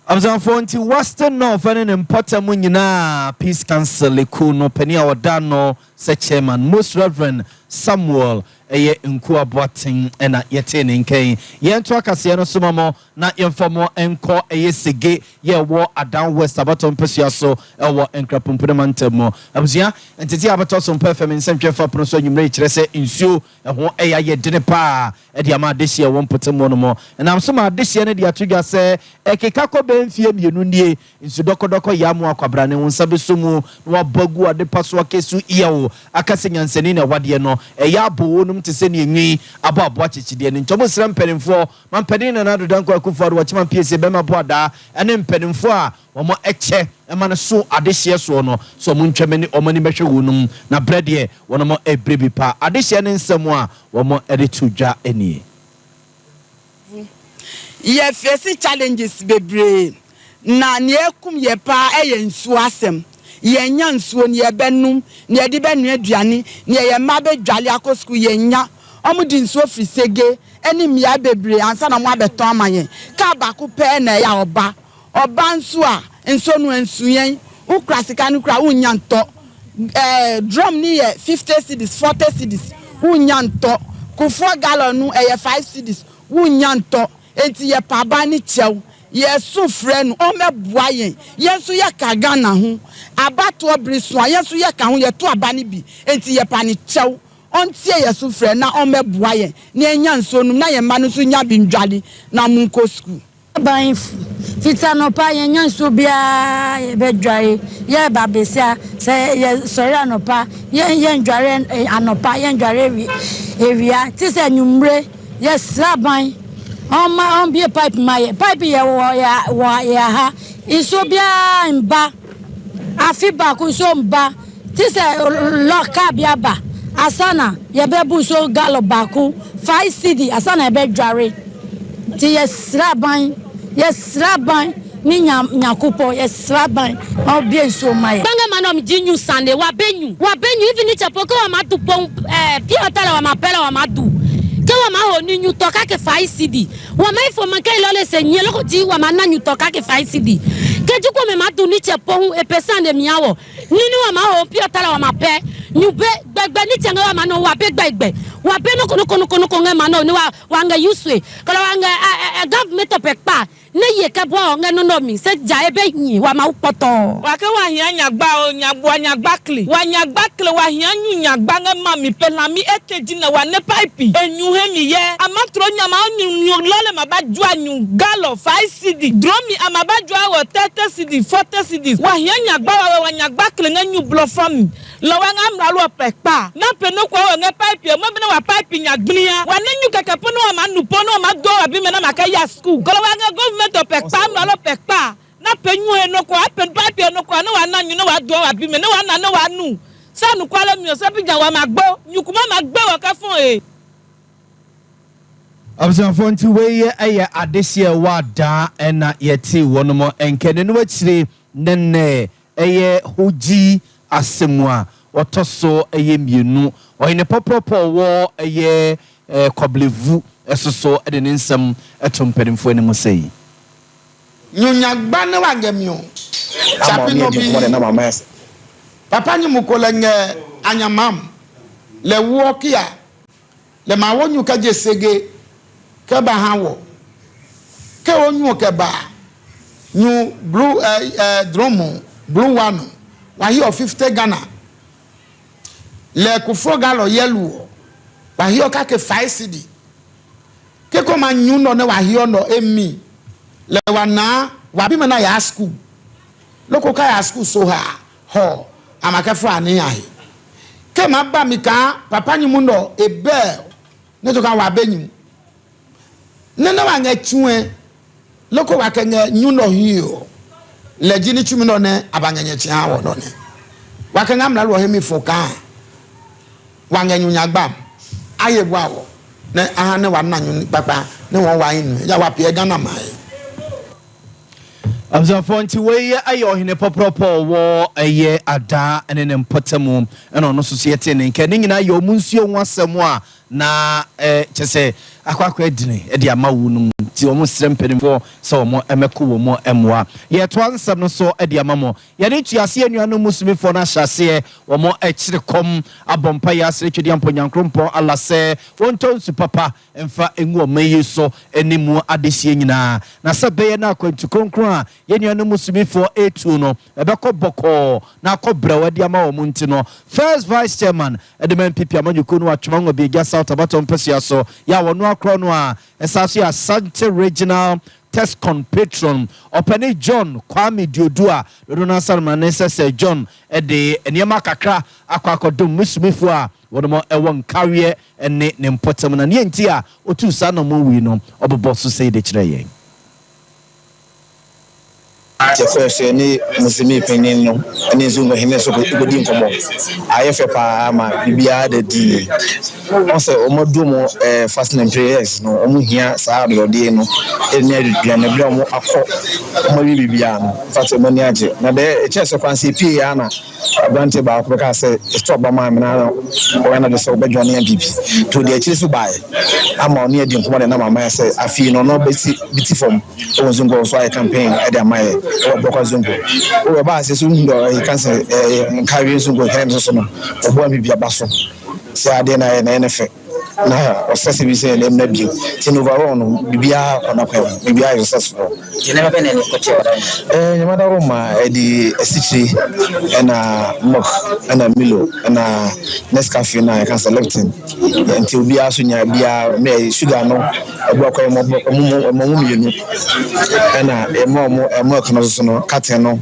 I'm from Western North and important Munina Peace Council Kuno Penia Odano, said Chairman, Most Reverend Samuel, a Nkua Boating and at Yetin Kane. Yen to Acasiano Sumamo, not informal encore a yesige, ye war a down west abaton Persiaso, a war and Crapumpuramantemo. Abzia, and Titi Abatoson Perfect in Central for Proso, you may say in Sue, and what a ye didn't pa at Yama this year won't put more. And I'm some this year, the Atiga say, a Kekako Ben Fiam Yunundi, in Sudoko Yamu Aquabrane, un Sabisumu, no Bogua de Pasua Kesu Iao, Akasing and Senina Wadiano, a Yabu. To send you about what it's the and Thomas Rampelin for man penning another Danko for Watchman PSA Bema Boda and then penning for one more eche and man so addition so no so Munchamani or money measure unum na bread ye one more a baby pa addition in someone one more edituja any. Ye face challenges bebre na near kum ye pa a suasem. Ye nyan suo ne benum ne de benu aduane ne ye mabe dwale akosku ye nya omudi nsuo frisege eni mia bebre ansa na mo abeton amaye ka ba ko pe na ya oba nso a nso no ansu yen u klasika no kra unya nto drum ni ye 50 cedis 40 cedis unya nto ku 4 gallon no ye 5 cedis unya nto enti ye pa ba ni chew Yesu friend o mebua yen yesu ye ka Ghana ho abato briso yesu ye ka ho ye to abani bi enti ye pa ni chew ontie yesu friend na o mebua yen na enya nsonum na ye ma no so nya bindwale na munko school ban fita no pa yen nya nso bia ye bedware ye ba besia se ye sori anopa ye ndware anopa ye ndware ewia ti se nwumre ye sraban on be a pipe my pipe ya ha isobia mba afiba ku so mba ti se loka bia ba asana ye bebu so galo baku 5 cd asana be dware ti yesraban ni nyakupo yesraban on be so my banga manom jinyu sande wa benyu even ni chapoko wa matu pon pia tala wa mapela wa matu Kawa ma honi nyutoka ke 5 cd wa mai fo man kai lole se nyelo ko ji wa man na nyutoka ke 5 cd ke ji ko me ma du ni chepo e pesa de miawo nini wa ma ho pio tala wa ma pe nyube gbegbe ni chenga wa ma no wa be gbegbe wa be no kono nge ma no ni wa nga uswe kala wa nga government opekpa ne ye ka bo nga no mi se ja ebe yin wa ma upoto wa ke wa hian nyagba o nyagbakli wa hian nyagba nga ma mi pe na mi ekeji na wa ne pipe enyu he mi ye amatro nyama onyu lole ma ba ju anyu galo 5 cd dromi amaba ju awo 30 cd 40 cd wa hian nyagba wa nyagbakli nga nyu blow from lo wa nga mra lo pekpa na pe no kwa wa nga pipe mo bi na wa pipe nyagbnia wa nenyu keke po no ma nupo no ma do abi me na maka ya school ko wa nga government opekpa mra lo pekpa na pe nyu he no kwa pe pipe no kwa no wa na nyu no wa do abi me no wa na no wa nu sanu kwale mi o se bija wa magbo nyukuma magbo wa ka fun e Absent for 2 way a this year wada and yeti one more and can wachiri nene a hoji asemwa or tosso a yemunu or in a proper war a year coblevu as so at an insum at some petting for any say. Nyunyak bana wagemio. Sapino bi. Papa ni mukolenge anyamam. Le wokia. Le mawonyu kaje sege. Keba hawo. Ke onyu keba. New blue dromo. Blue one. Wahi of 50 Ghana. Le kufo galo yellow. Wahi o kake 5 cd. Ke koma nyuno ne wahi ono emi. Le wana wabi na ya school. Loko ka ya school so ha. Ho. Amakefo ani ahi. Ke maba mika papa nyumundo ebe. Ne to ka wabenyu. Nena wanga chue loko wakenge nyuno hiyo lejini chumino ne abanganye chiawo no ne wakanga mlalo hemi foka wanga nyunyagba ayebwa wo ne aha ne wana nyu papa ne won wa yin ya wapie Ghana mai Abzafonti way ayo hine popropo wo eye ada ene mpotemu eno no society ne nke nyina yo munsuo nwasemu a na chese akwakwa edine e dia ma wu no ti omo srempenimfo so omo emeko wo mo emwa ye to ansam no so e dia mamo ye ne tuase anuanu musumifo na hyase omo ekire kom abompa ya asre twedi amponyankrompo alase wontonsu papa emfa engu omayi so enimu adesie nyina na sebe na akwantu kronkron a ye nuanu musumifo etu no ebeko boko na akobra wadi ama omo nti no first vice chairman edemen pipi amanyuko no atwemango bi gya south abaton pesia so ya wono akro no a esaso ya Sante regional Tescon patron Openi John Kwame Diodua Rodona Salman se John ede eniema kakra akwakodum musumifo a wono ewon career ene ne mpotam na ne nti a otu sa no mo wi no obobo so sei de kire yen Jefferson ni musimi penin no ani zungo hine so ko di nkomo ayefe pa ma bibia da di on se o modumo fasting and prayers no o muhia sa do de no eni adua na bia mo akọ mo bibia no fatu mani age na de chese kwanse pi ya na abante ba ko ka se stop ba ma na o na de so bedwa na bibi to de chiri so bae ama oni edi nkomo na mama se afi no no biti form o zungo so ay campaign e de mae Boko Zungo. O ba se so ndo e kan se nkawe Zungo hen so no. Obo mi bia baso. Se ade na NF. Na o se bi se na bio. Tin overall no bibia ona kwa. Bibia is successful. You never been any coach or nyamada Roma e di esichi na mok na Milo na Nescafe na kan selecting. Nti obi aso nya bia me sugar no ebo kwa mo mienu na emo kono so no katen no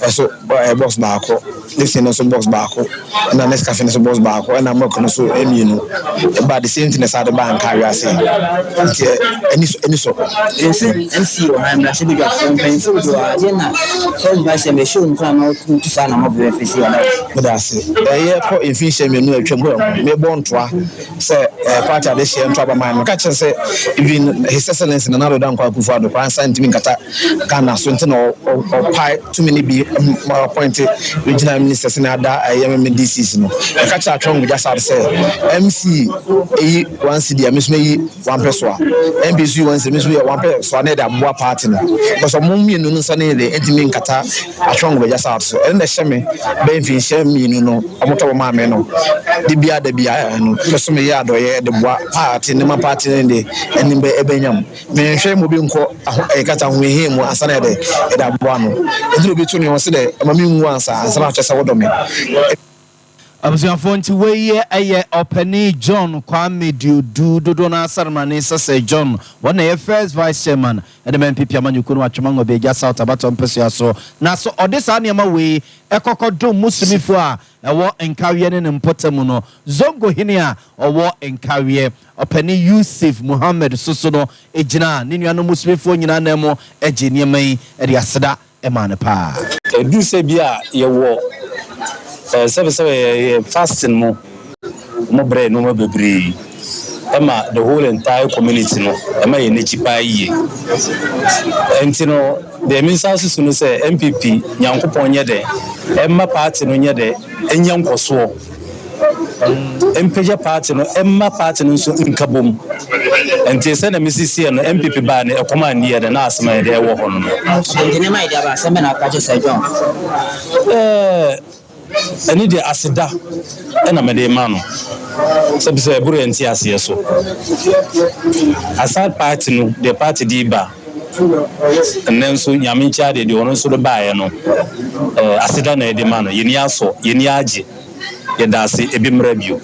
so box baako listen no so box baako na Nescafe no so box baako na mo kono so emienu about the same thing as the bank carry us nti any so MC o hamra se bi ga so penso do a na so ba se me show nko na tu sa na mo be fesi wala That's it. Ko efficient menu atwam me bontoa say party ade share ntwa ba man ka chen say even his excellency na nado dan kwa kufu ado kwa sentiment kata kana so nti no pai too many be appointed regional ministers na ada MDCs no ka cha atwam just say MC one city amisme yi one person MBC one city amisme one person na da boa party no because omum yenu no sane de entimi nkata atwam just so and the sheme be fi mi no amoto ma me no de bia no so me ya do ye de boa party ne ma party ne de enim be ebenyam me hwe mo bi nko kata ho ehe mu asana de da boa no eduro bi tu ne won se de ma mi nwu ansa asana chese wodo me Abusiafo nti weye eye Openi John Kwame Diodua dodo na Sarmane sese John wona ye first vice chairman edemen pipia manyuko no atwemango be gya south abaton pesia so na so odisa ne ma we ekokodo musumifo a ewo enkawie ne mpotamu no zongo hini a owo enkawie Openi Yusuf Muhammad soso no ejina ne nuano musumifo nyina na mo eje niema yi ede aseda emane pa edu se bia ye wo fasting mo bre no bebre ema the whole entire community no ema ye nechipa yi enti no the ministers so no say MPP nyankopon nye de ema party no nye de enyankoso MPP party no emma party no so nkabom enti se na misisi no MPP ba na ekoma nie de na asema de ewo ho no enti ne mai dia ba se me na ka je se John ani de asida na mede ma no se buru enti ase so aside party no the party di ba nenso nyamincha de ono so do baaye no asida na de ma no yeni aso yeni age ye dase ebi mra bio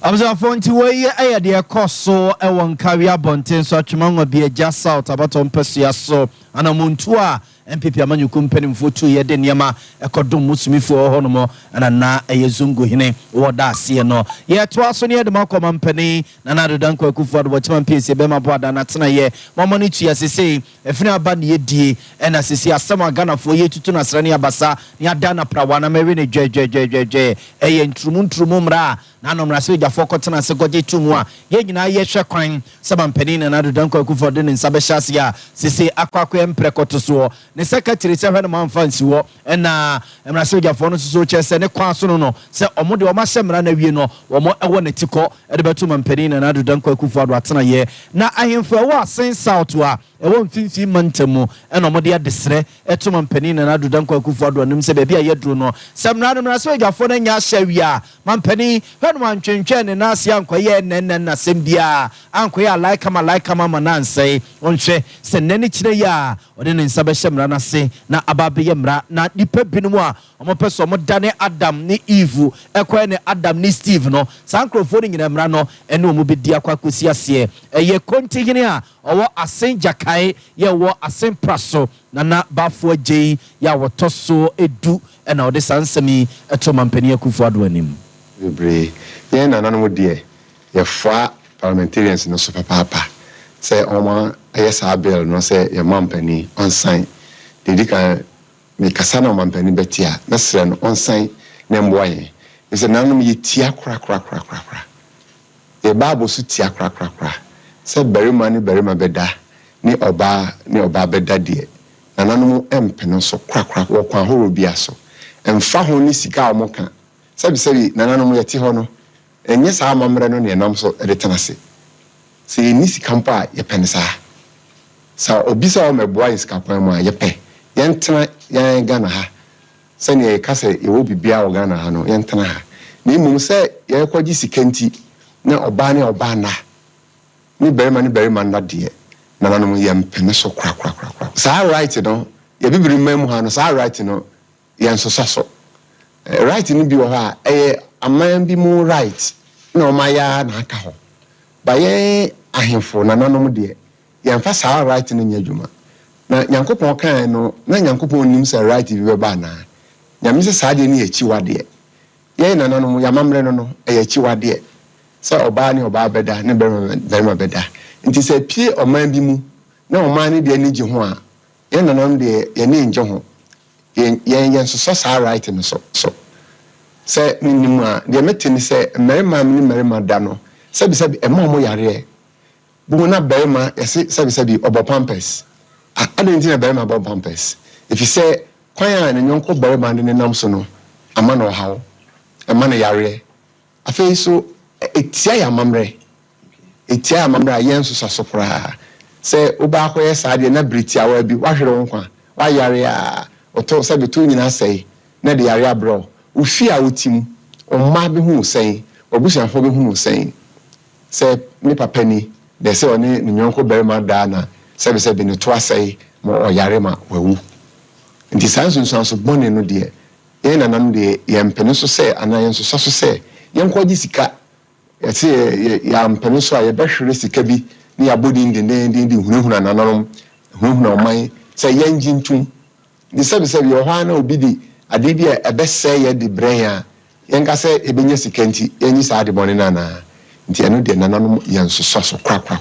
Abusiafo nti weye eye de ekoso ewon kawi abonten so atwemango bi agya south abaton pesia so anamuntu a MPP amanyuko mpanimfo tu ye de niema ekodom musumifo ho no mo na eyezungu hine wo da ase no ye to aso ne de makoma mpani na dodan kwa kufu ado bochema PS be mabo ada na tena ye momoni tu yesese efini aba ne yedie na sese asama ganafo ye tutu na srani abasa ne ada na prawa na mewe ne dwe eye ntrumu mra na nomra se gafo kotena se goje tumu a ye nyina ye hwe kwan saba mpani na dodan kwa kufu ado ne nsabe hyase ya sese akwakwa emprekoto so ne secretary se hwe no man fancy wo na emra se ojafo no so che se ne kwa so no se omo de o ma hyemra na wie no omo ewo ne tiko e de beto mampani na do dan kwa kufu ado atena ye na ahemfo ewo asen south a ewo mfimfi mantamu e na omo de adesre eto mampani na do dan kwa kufu ado anim se be bia ye duro no se mra se ojafo na nya hya wi a mampani hwe no antwentwe ne na ase ankoye nenen na sembia ankoye like ama manansei onhwe se nani kire ya ode ne nsa be hyemra na se na ababe ye mra na dipa binumu a omo peso omo dane Adam ni Eve ekwa ne Adam ni Steve no sankrofo ni nyina mra no ene omo bedi akwa kosi ase eye kontigene a owo asen jakai ye wo asen praso na bafo agei ya wotoso edu ena ode sansemi eto mampani akufo ado anim bebre ye na nanu de ye fa parliamentarians no so papa say oma ayesa bill no say ye mampani on sign dedi kan me kasa na mampani betia na sere no on sign na mboaye ise nanum ye tia kra ye babo su tia kra say berima beda ni oba beda de na nanum empene so kra wo kwa horo bia so emfa ho ni sika omoka sabi na nanum ye ti ho no enye sa amamre no ne nam so retenase se ni sika mpa ye pensa sa obisa o meboa iska kwan mu a ye pe yentena yan Ghana ha se ne ka se ye wo bibia o Ghana ha no yentena ha ni mum se ye kwaji sikanti na oba na ni berima na de na nanum ye mpene so kra sa right no ye bibiri mem ha no sa right no ye nsoso right ni bi wo ha aman bi mu right na omaya na aka ho ba ye ahemfo na nanom de ye mfa sa right no nya dwuma na nyankopon kan no na nyankopon nim sa right bi be ba na nyamse sa de ni echi wade ye na nanom ya mamre no echi wade sa oba ni oba beda ne berima beda nti se pie oman bi mu na oman ni de ni gi ho a ye na nanom de ye ni nje ho ye so sa right no so se minimum a de metini se merima da no sabi emo yare bu na berima yesi sabi obo pampers adenti na berima obo pampers if you say kwanya na nyonko berima ne nam so no ama no hawo ama na yare afei so etia ya mamre yenso sasopra se oba akoye saade na britia wa bi wahwere wo kwa wa yare a oto sabi to nyina sei na de yare abro ufi a wotim omma be hu sen obusiafo be hu sen se ni papa ni de se oni nyonko berima da na se ni to asai mo oyare ma wawu nti sanso bone no de ye na nam de ye mpene so se ana ye so se ye nkwaji sika ye se ya mpene so a ye behwere sika bi ni abodi ndi hunahuna nananom hunahuna oman se ye njintum ni se ye ho ana obi di adidi ebese ye di brenya yenka se ebenya sikanti enyi sa ade bone na nti eno de nananom yensoso so kwakwa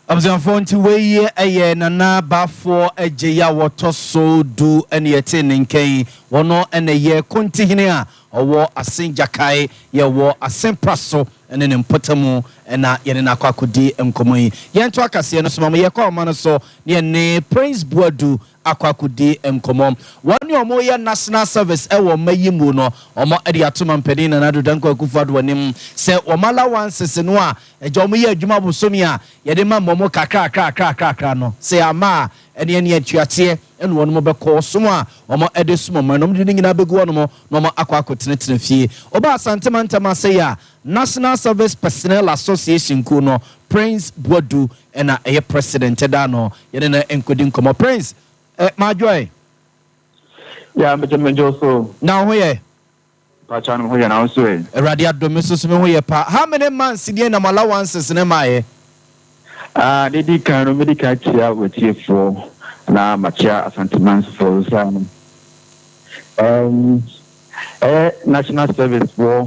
Abzanfo nti weye eye nana bafo eje ya wotoso du ene yete nken wono ene ye kontihine a owo asen jakai ye wo asen praso ene ne mpotamu ena ye na kwakodi enkomoyi ye nto akase no so ye kwa ma so ne Prince Buadu akwakudi enkomom wani omo ye national service ewo mayimu no omo edi atoma mpeni na nadu danko akufado wanim se omala wansese no a eje omo ye adwuma bosomi a ye de ma momo kakra no se ama ene atuate ene wono mo beko so a omo ede sumo ma no mo de nyina begu wono mo no mo akwakotenetene fie oba asantema se ya National Service Personnel Association ku no Prince Buadu ena eye president da no ye na enkodi nkomo Prince my joy. Yeah, Mr. So now where? Pachan who are now suing. A radia domisus me pa. How many months in am allowances in my they did kind of medical chair with you for now, Machia sentiments for some national service for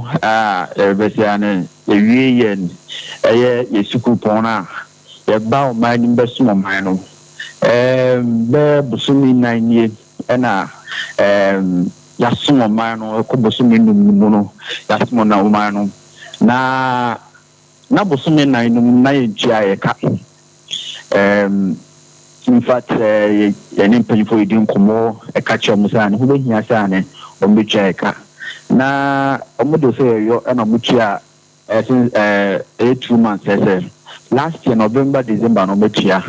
Bessian, a year, a sukupona, a bow mining besum mine. Busumi 9 years and yasumo mano ko busumi numuno yasumo na umano na busumi 9 num na ejia ka in fact an impany for you come a catch on Musan who went here sane on Bicheka na omodo say yo na mutia since 2 months last year November December no metia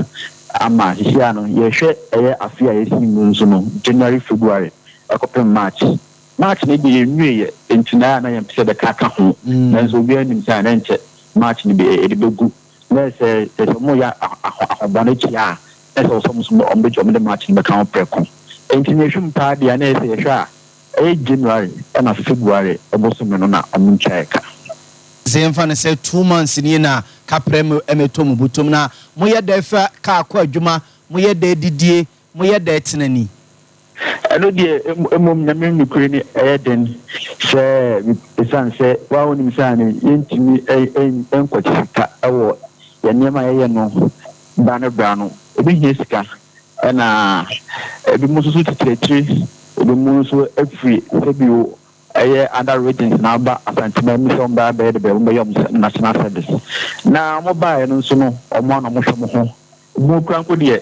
ama hia no ye hwe afia yesimu nso no January February akopem March ni be yenwie entina na yem se be kaka ho na so bi anim sa na nche March ni be edibegu na se mo ya ahobane chia na so mo ombejo mo de March ni be kan preko entina hwum pa dia na se ye hwa January and February abosom no na omunchaeka Zemfa ne say 2 months ni na kaprem emetom butom na moye da fa ka akwa adwuma moye da didie moye da tenani eno die emom na me kure ni eden se esan se wa woni misane yentimi enkwachika ewo ya niema ye no bana ebi hiesika na ebi mususu titretri ebi mususu every sebio other ratings na ba asantima mission ba be de national service na mobile no so no omo na mo hwemo ho mo kranko de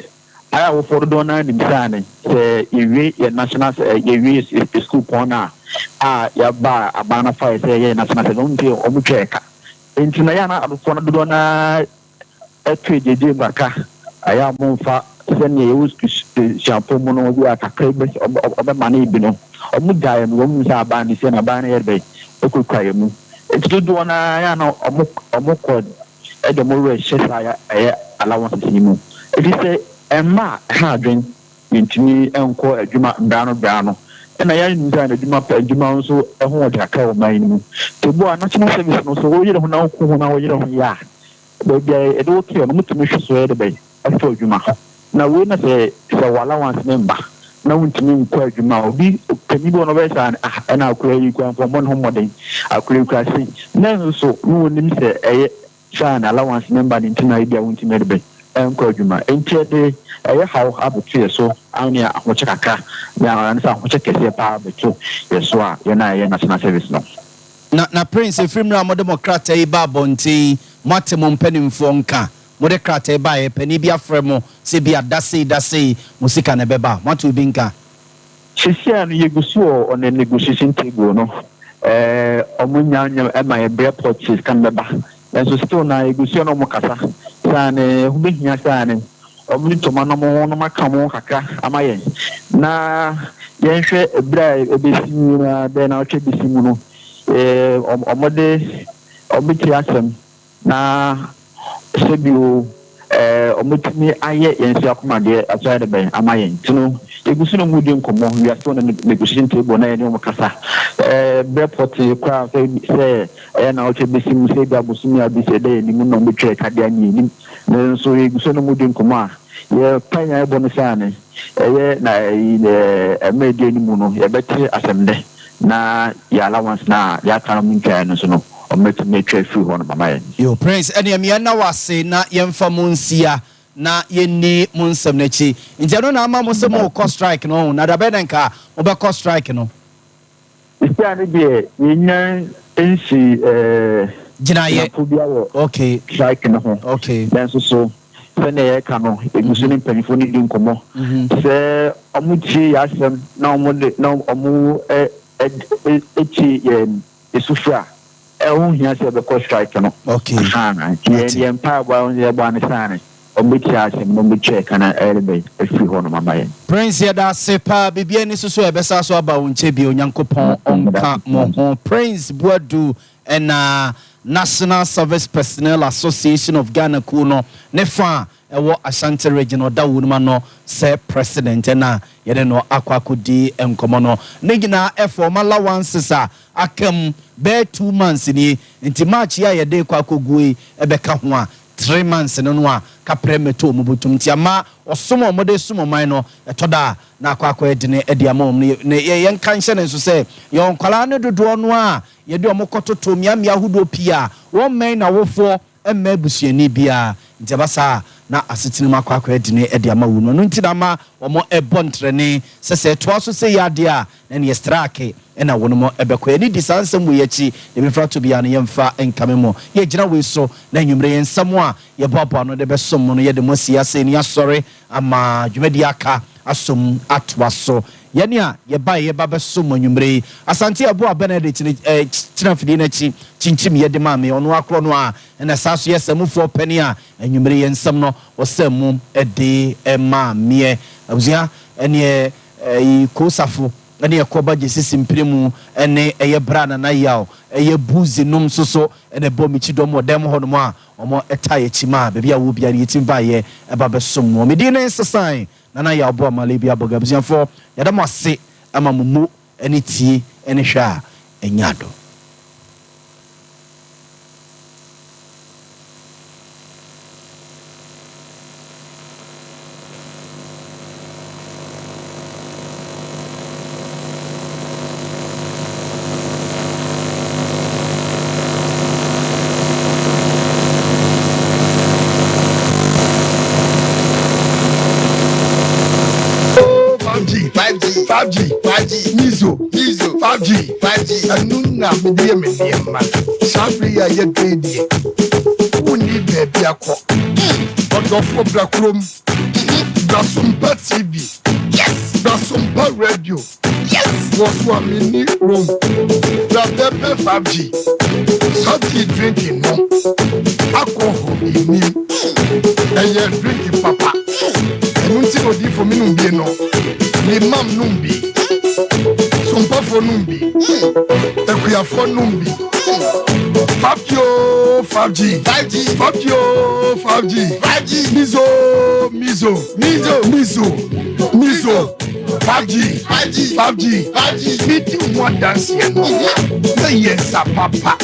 aya wo for do na ni bisane se ewie ye national ewie school pona ya ba abana fa se ye national service nti omo tweka enti na ya na adofo na do na etwejeje baka aya mo fa se ne ye wus shampoo mo no bi akakra be obe mane bi no omu gaye no omu sa ba ni se na ba na yerbe ekukwaye mu etudo do na ya na omu kod e de mo re shesa ya allowance ni mu e di se emma ha adwen yintimi enko adwuma brano na ya ni sa na adwuma nso eho de aka o man mu to bo national service no so wo yire ho na ko ho na wo yire ho ya be bia e do ke no mutumi hweso e de be ato adwuma na wo na se allowance member na wuntimi nkwa adwuma obi panibo no be sa na akura yi kwa fo mon ho moden akura kwasi na nso no nim se eye sa na allowance member ni ntina ide wuntimi de be nkwa adwuma entiede eye how abutu so anya ahoche kaka na nsa ahoche kese pa abutu yeso a ye na ye national service no na prince efrimra mo democrat e ba bonti matemo mpanimfo nka mode krata ba ye pani bia fremo se bia dase musika ne beba matu binka sisia no yegusu on a negotiation table no omunya ema ye airport kan beba enso still na yegusu no mukasa sane hubihia sane omuni toma no mo no makamo kaka amaye na yenhwe ebra ebesi na be na otwe bisi mu no omode obiti asem na sebio omutimi aye yensi akomade aside ben amayen tino egusu no mudi nkomo wi aso na negotiation table na ene omkasa report kwa se na oche besimu se bia bosumi abisede ni mu no mutwe kade anyi ni so egusu no mudi nkomo a ye panya ebo no sane ye na media ni mu no ye beti asemde na ya allowance na ya karamu nka no so no ometime twa free ho no mama yo praise ene amia na wase na yemfa munsia na yenni munsem nachi ntia no na ama mo se mo cost strike no na da bedenka mo be cost strike no isia ne de yenya ensi jinaye okay strike no ho okay then so sene ye ka no egusu ni panifo ni dinkomo se omuchi yasem na omu na omu echi esufra ehun hia se be cost strike no okay ye empower ba on ye ba ne sane ombechi asem no mbechi kana erebe efi ho no mama prince ya da sepa bibia ni soso ebesa so aba wonche bi onyankopon onka mo ho prince Buadu and National Service Personnel Association of Ghana kuno nefa ewo Ashanti region oda wunuma no se president na yede no akwakodi enkomo no negina formal allowances akam be 2 months ni nti march ya yede kwakogui ebeka ho a 3 months no a kapremeto mubutum ti ama osomo mode sumo man no etoda na akwakọ edine ediamom ne yen kanhye ne so se yon kwala ne dodo no a yede omokototo miamia hudo pia won men na wofo emma busuani bia nti basa na asetini makwakọ edine ediama wu no nti na ma omo ebontrene se to aso se yade a na ne strake ena wono mo ebekọ ani disansem wo yachi de mefra to bia no yemfa enkame mo ye gina we so na nwumre yensam a ye bobo no de besom no ye de mo siase ni asore ama dwumadi aka asom atwaso yene a ye ba besom nwumre asante abo a Benedict ni tinafidi na chi chinchim ye de ma me ono akro no a na saso yesamufo pani a nwumre yensam no osam ede ema me abuzia ene kosafo ene yakoba jesisi mpremu ene eye brana na yaw eye buzi num soso ene bomichi dom odem hono a omo etaye chima bebia wo bia yetim baye eba besom no medine sesan na yaw bo amale bia boga buziafo yada mo ase ama mumu ene tie ene hwa enyado Mizo, 5G, Anuna, Medium, Sabria, yet baby. Who need baby a cock? But of Black Room, that's Sompa TV, yes, that's Sompa Radio, yes, was 1 minute room, that 5G, something drinking, no, alcohol in me, and you're drinking, Papa. I don't see no different from me, no. Ni mam numbi Sompa for numbi Ekuya for numbi 5G 5G Mizo 5G Meeting one dance here no yes papa